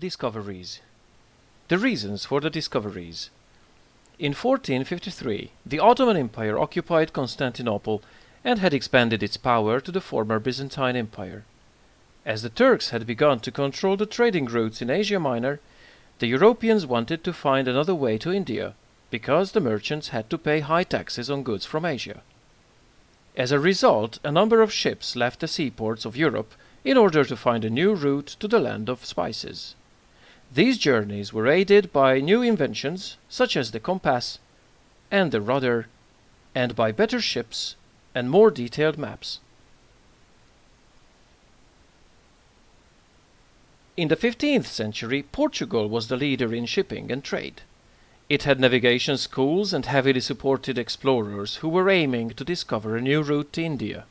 Discoveries. The reasons for the discoveries. In 1453, the Ottoman Empire occupied Constantinople and had expanded its power to the former Byzantine Empire. As the Turks had begun to control the trading routes in Asia Minor, the Europeans wanted to find another way to India, because the merchants had to pay high taxes on goods from Asia. As a result, a number of ships left the seaports of Europe in order to find a new route to the land of spices. These journeys were aided by new inventions, such as the compass and the rudder, and by better ships and more detailed maps. In the 15th century, Portugal was the leader in shipping and trade. It had navigation schools and heavily supported explorers who were aiming to discover a new route to India.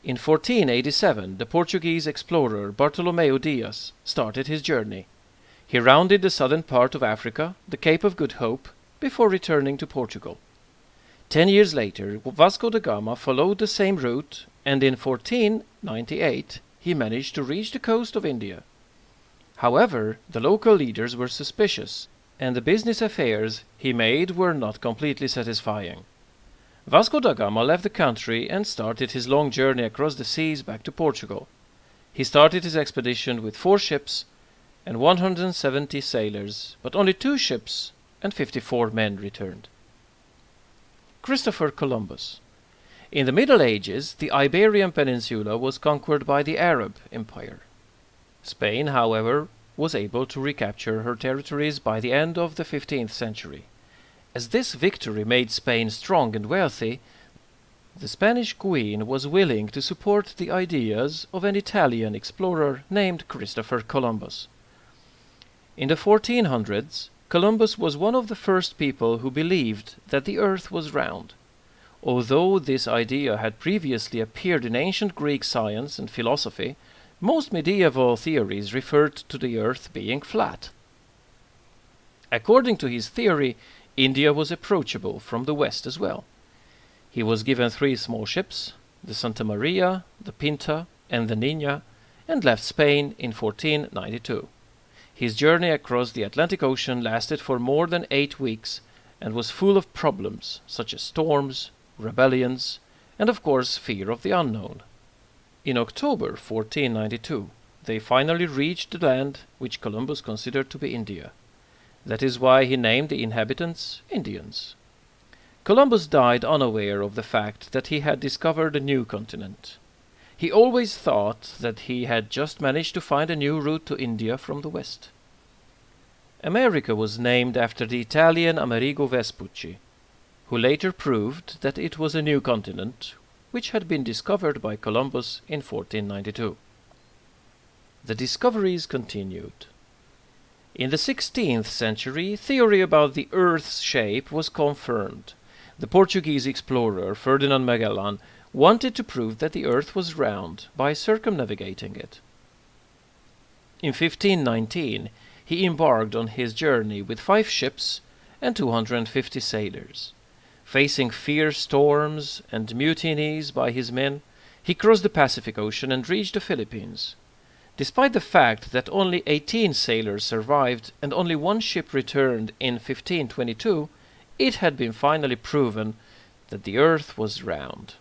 In 1487, the Portuguese explorer Bartolomeu Dias started his journey. He rounded the southern part of Africa, the Cape of Good Hope, before returning to Portugal. 10 years later, Vasco da Gama followed the same route, and in 1498 he managed to reach the coast of India. However, the local leaders were suspicious, and the business affairs he made were not completely satisfying. Vasco da Gama left the country and started his long journey across the seas back to Portugal. He started his expedition with 4 ships and 170 sailors, but only 2 ships and 54 men returned. Christopher Columbus. In the Middle Ages, the Iberian Peninsula was conquered by the Arab Empire. Spain, however, was able to recapture her territories by the end of the 15th century. As this victory made Spain strong and wealthy, the Spanish queen was willing to support the ideas of an Italian explorer named Christopher Columbus. In the 1400s, Columbus was one of the first people who believed that the earth was round. Although this idea had previously appeared in ancient Greek science and philosophy, most medieval theories referred to the earth being flat. According to his theory, India was approachable from the west as well. He was given 3 small ships, the Santa Maria, the Pinta, and the Nina, and left Spain in 1492. His journey across the Atlantic Ocean lasted for more than 8 weeks and was full of problems such as storms, rebellions, and of course fear of the unknown. In October 1492, they finally reached the land which Columbus considered to be India. That is why he named the inhabitants Indians. Columbus died unaware of the fact that he had discovered a new continent. He always thought that he had just managed to find a new route to India from the west. America was named after the Italian Amerigo Vespucci, who later proved that it was a new continent, which had been discovered by Columbus in 1492. The discoveries continued. In the 16th century, theory about the Earth's shape was confirmed. The Portuguese explorer Ferdinand Magellan wanted to prove that the Earth was round by circumnavigating it. In 1519, he embarked on his journey with 5 ships and 250 sailors. Facing fierce storms and mutinies by his men, he crossed the Pacific Ocean and reached the Philippines. Despite the fact that only 18 sailors survived and only 1 ship returned in 1522, it had been finally proven that the Earth was round.